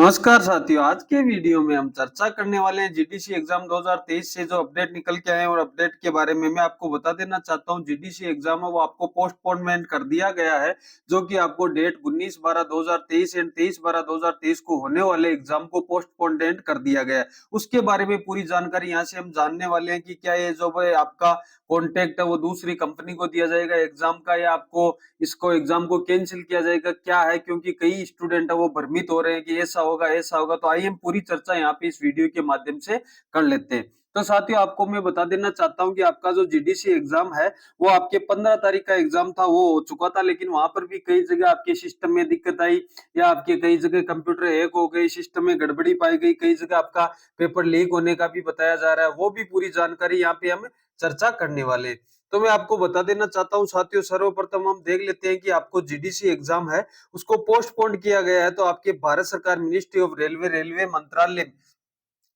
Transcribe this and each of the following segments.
नमस्कार साथियों, आज के वीडियो में हम चर्चा करने वाले हैं जीडीसी एग्जाम 2023 से जो अपडेट निकल के आए हैं और अपडेट के बारे में मैं आपको बता देना चाहता हूं। जीडीसी एग्जाम है वो आपको पोस्टपोनमेंट कर दिया गया है, जो कि आपको डेट 19/12/2023 एंड 23/12/2023 को होने वाले एग्जाम को पोस्टपोनमेंट कर दिया गया है। उसके बारे में पूरी जानकारी यहाँ से हम जानने वाले हैं कि क्या ये जो है आपका कॉन्टेक्ट है वो दूसरी कंपनी को दिया जाएगा एग्जाम का, या आपको इसको एग्जाम को कैंसिल किया जाएगा, क्या है, क्योंकि कई स्टूडेंट है वो भ्रमित हो रहे हैं कि ऐसा होगा ऐसा होगा। तो आइए हम पूरी चर्चा यहाँ पे इस वीडियो के माध्यम से कर लेते हैं। तो साथियों, आपको मैं बता देना चाहता हूं कि आपका जो जीडीसी एग्जाम है वो आपके 15 तारीख का एग्जाम था, वो हो चुका था, लेकिन वहां पर भी कई जगह आपके सिस्टम में दिक्कत आई, या आपके कई जगह कंप्यूटर हैक हो गई, सिस्टम में गड़बड़ी पाई गई, कई जगह आपका पेपर लीक होने का भी बताया जा रहा है। वो भी पूरी जानकारी यहाँ पे हम चर्चा करने वाले। तो मैं आपको बता देना चाहता हूं साथियों, सर्वप्रथम हम देख लेते हैं कि आपको जीडीसी एग्जाम है उसको पोस्टपोन किया गया है। तो आपके भारत सरकार मिनिस्ट्री ऑफ रेलवे, रेलवे मंत्रालय,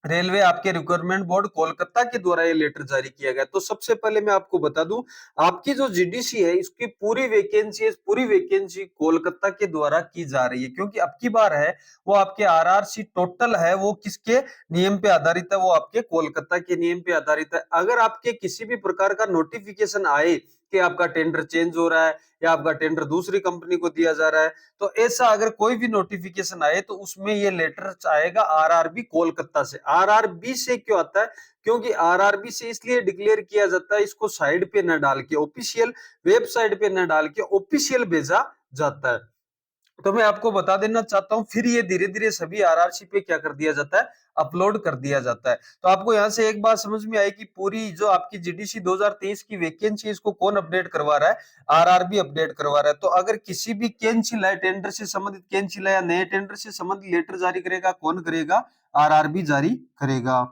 रेलवे आपके रिक्वायरमेंट बोर्ड कोलकाता के द्वारा ये लेटर जारी किया गया। तो सबसे पहले मैं आपको बता दूं, आपकी जो जीडीसी है इसकी पूरी वैकेंसी है, पूरी वैकेंसी कोलकाता के द्वारा की जा रही है, क्योंकि अब की बार है वो आपके आरआरसी टोटल है वो किसके नियम पे आधारित है, वो आपके कोलकाता के नियम पे आधारित है। अगर आपके किसी भी प्रकार का नोटिफिकेशन आए कि आपका टेंडर चेंज हो रहा है या आपका टेंडर दूसरी कंपनी को दिया जा रहा है, तो ऐसा अगर कोई भी नोटिफिकेशन आए तो उसमें ये लेटर आएगा आरआरबी कोलकाता से। आरआरबी से क्यों आता है? क्योंकि आरआरबी से इसलिए डिक्लेयर किया जाता है, इसको साइड पे न डाल के, ऑफिशियल वेबसाइट पे न डाल के ऑफिशियल भेजा जाता है। तो मैं आपको बता देना चाहता हूं, फिर ये धीरे धीरे सभी आरआरसी पे क्या कर दिया जाता है, अपलोड कर दिया जाता है। तो आपको यहां से एक बात समझ में आई कि पूरी जो आपकी जीडीसी 2023 की वैकेंसी इसको कौन अपडेट करवा रहा है? आरआरबी अपडेट करवा रहा है। तो अगर किसी भी कैंसिल है, टेंडर से संबंधित कैंसिल है या नए टेंडर से संबंधित लेटर जारी करेगा, कौन करेगा? आरआरबी जारी करेगा।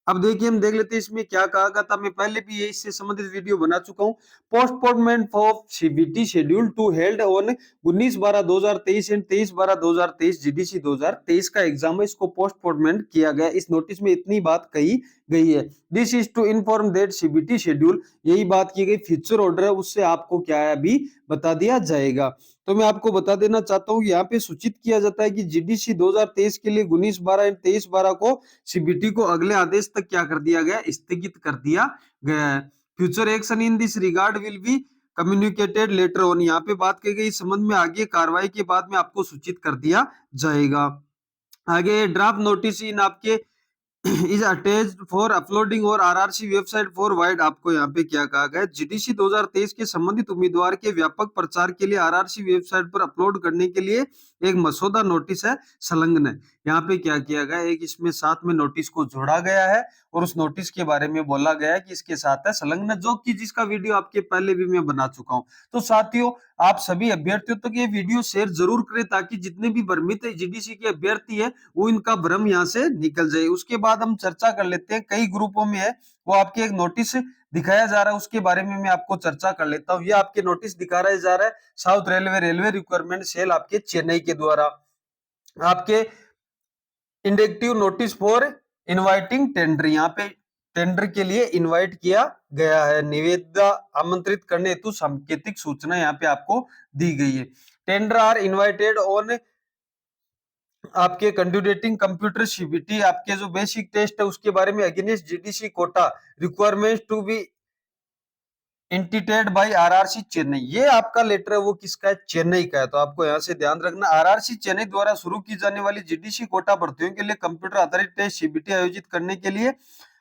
अब देखिए, हम देख लेते हैं इसमें क्या कहा गया था। मैं पहले भी ये इससे संबंधित वीडियो बना चुका हूँ। Postponement of CBT schedule to held on 19/12/2023 and 23/12/2023 GDC 2023 का एग्जाम है, इसको पोस्टपोनमेंट किया गया। इस नोटिस में इतनी बात कही गई है। This is to inform that CBT schedule, यही बात की गई। फ्यूचर ऑर्डर है उससे आपको क्या है अभी बता दिया जाएगा। तो मैं आपको बता देना चाहता हूँ, यहाँ पे सूचित किया जाता है कि जीडीसी 2023 के लिए 19/12 एंड 23/12 को सीबीटी को अगले आदेश तक क्या कर दिया गया, स्थगित कर दिया गया है। Future action in this regard will be communicated later on, यहाँ पे बात की गई, इस संबंध में आगे कार्रवाई के बाद में आपको सूचित कर दिया जाएगा। आगे ड्राफ्ट नोटिस इन आपके इज अटैच्ड फॉर अपलोडिंग और आरआरसी वेबसाइट फॉर वाइड, आपको यहाँ पे क्या कहा गया, जीडीसी 2023 के संबंधित उम्मीदवार के व्यापक प्रचार के लिए आरआरसी वेबसाइट पर अपलोड करने के लिए एक मसौदा नोटिस है संलग्न है। यहाँ पे क्या किया गया, एक इसमें साथ में नोटिस को जोड़ा गया है और उस नोटिस के बारे में बोला गया है कि इसके साथ है संलग्न, जो कि जिसका वीडियो आपके पहले भी मैं बना चुका हूँ। तो साथियों, आप सभी अभ्यर्थियों तक ये वीडियो शेयर जरूर करें, ताकि जितने भी भ्रमित जीडीसी के अभ्यर्थी है वो इनका भ्रम यहाँ से निकल जाए। उसके बाद हम चर्चा कर लेते हैं, कई ग्रुपों में है वो आपके एक नोटिस दिखाया जा रहा है, उसके बारे में मैं आपको चर्चा कर लेता हूँ। ये आपके नोटिस दिखा रहा जा रहा है south railway, railway requirement cell आपके चेन्नई के द्वारा आपके indicative notice for inviting tender, यहाँ पे टेंडर के लिए इनवाइट किया गया है, निविदा आमंत्रित करने हेतु सांकेतिक सूचना यहाँ पे आपको दी गई है। टेंडर आर इनवाइटेड ऑन आपके कैंडिडेटिंग कंप्यूटर सीबीटी, आपके जो बेसिक टेस्ट है उसके बारे में against GDC quota requirements to be indented by RRC Chennai, ये आपका लेटर है वो किसका है, चेन्नई का है। तो आपको यहाँ से ध्यान रखना, आरआरसी चेन्नई द्वारा शुरू की जाने वाली जीडीसी कोटा भर्तियों के लिए कंप्यूटर आधारित टेस्ट सीबीटी आयोजित करने के लिए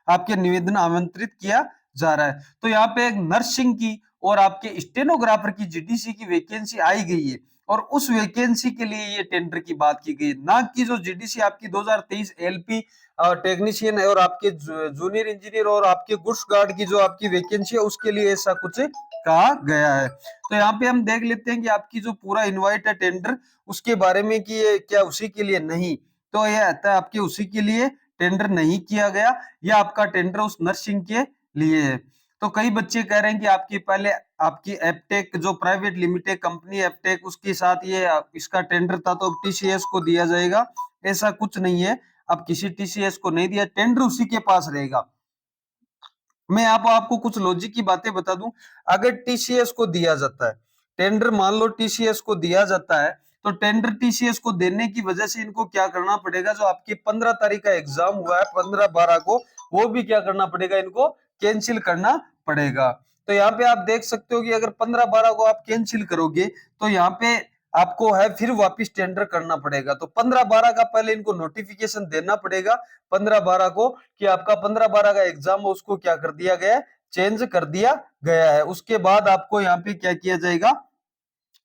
आपके निवेदन आमंत्रित किया जा रहा है। तो यहाँ पे एक नर्सिंग की और आपके स्टेनोग्राफर की जीडीसी की वैकेंसी आई गई है, और उस वैकेंसी के लिए ये टेंडर की बात की गई, ना कि जो जीडीसी आपकी 2023 एलपी टेक्नीशियन है और आपके जूनियर इंजीनियर और आपके गुड्स गार्ड की जो आपकी वैकेंसी है उसके लिए ऐसा कुछ कहा गया है। तो यहाँ पे हम देख लेते हैं कि आपकी जो पूरा इनवाइट है टेंडर उसके बारे में कि ये क्या उसी के लिए, नहीं, तो ये आता है आपके उसी के लिए टेंडर नहीं किया गया, या आपका टेंडर उस नर्सिंग के लिए है। तो कई बच्चे कह रहे हैं कि आपकी पहले आपकी एपटेक जो प्राइवेट लिमिटेड कंपनी एपटेक उसके साथ ये इसका टेंडर था तो टीसीएस को दिया जाएगा, ऐसा कुछ नहीं है। अब किसी टीसीएस को नहीं दिया, टेंडर उसी के पास रहेगा। मैं आपको कुछ लॉजिक की बातें बता दूं, अगर टीसीएस को दिया जाता है टेंडर, मान लो टीसीएस को दिया जाता है, तो टेंडर टीसीएस को देने की वजह से इनको क्या करना पड़ेगा, जो आपके 15 तारीख का एग्जाम हुआ है 15-12 को, वो भी क्या करना पड़ेगा, इनको कैंसिल करना पड़ेगा। तो यहाँ पे आप देख सकते हो कि अगर 15-12 को आप कैंसिल करोगे तो यहाँ पे आपको है फिर वापस टेंडर करना पड़ेगा। तो 15-12 का पहले इनको नोटिफिकेशन देना पड़ेगा 15-12 को कि आपका 15-12 का एग्जाम उसको क्या कर दिया गया है, चेंज कर दिया गया है। उसके बाद आपको यहाँ पे क्या किया जाएगा,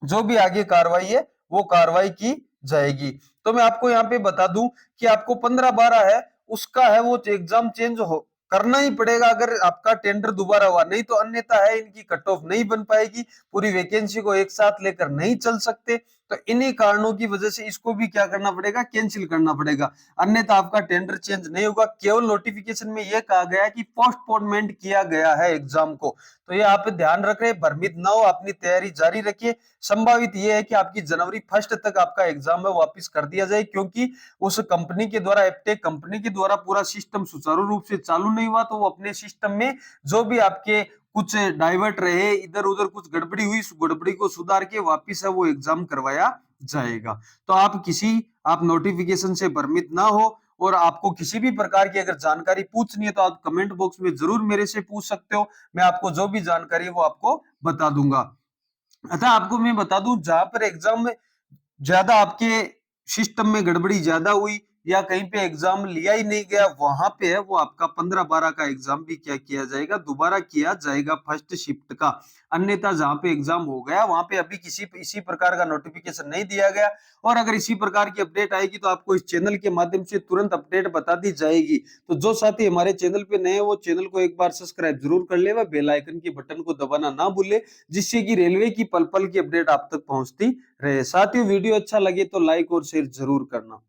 जो भी आगे कार्रवाई है वो कार्रवाई की जाएगी। तो मैं आपको यहाँ पे बता दूं कि आपको 15-12 है उसका है वो एग्जाम चेंज हो करना ही पड़ेगा अगर आपका टेंडर दोबारा हुआ, नहीं तो अन्यथा है इनकी कट ऑफ नहीं बन पाएगी, पूरी वैकेंसी को एक साथ लेकर नहीं चल सकते। तो इन्हीं कारणों की वजह से इसको भी क्या करना पड़ेगा, कैंसिल करना पड़ेगा, अन्यथा आपका टेंडर चेंज नहीं होगा। केवल नोटिफिकेशन में यह कहा गया है कि पोस्टपोनमेंट किया गया है एग्जाम को, तो ये आप ध्यान रख रहे, भ्रमित ना हो, अपनी तैयारी जारी रखिए। संभावित ये है कि आपकी जनवरी 1 तक आपका एग्जाम है वापस कर दिया जाए, क्योंकि उस कंपनी के द्वारा, एप्टेक कंपनी के द्वारा पूरा सिस्टम सुचारू रूप से चालू नहीं हुआ, तो वो अपने सिस्टम में जो भी आपके कुछ डाइवर्ट रहे, इधर उधर कुछ गड़बड़ी हुई, उस गड़बड़ी को सुधार के वापस है वो एग्जाम करवाया जाएगा। तो आप नोटिफिकेशन से भ्रमित ना हो, और आपको किसी भी प्रकार की अगर जानकारी पूछनी है तो आप कमेंट बॉक्स में जरूर मेरे से पूछ सकते हो, मैं आपको जो भी जानकारी है वो आपको बता दूंगा। अच्छा, आपको मैं बता दूं, जहां पर एग्जाम में ज्यादा आपके सिस्टम में गड़बड़ी ज्यादा हुई या कहीं पे एग्जाम लिया ही नहीं गया, वहां पे है वो आपका 15-12 का एग्जाम भी क्या किया जाएगा, दोबारा किया जाएगा फर्स्ट शिफ्ट का। अन्यथा जहां पे एग्जाम हो गया वहां पे अभी इसी प्रकार का नोटिफिकेशन नहीं दिया गया, और अगर इसी प्रकार की अपडेट आएगी तो आपको इस चैनल के माध्यम से तुरंत अपडेट बता दी जाएगी। तो जो साथी हमारे चैनल पे नए हैं वो चैनल को एक बार सब्सक्राइब जरूर कर ले, व बेल आइकन के बटन को दबाना ना भूले, जिससे कि रेलवे की पल पल की अपडेट आप तक पहुंचती रहे। साथियों, वीडियो अच्छा लगे तो लाइक और शेयर जरूर करना।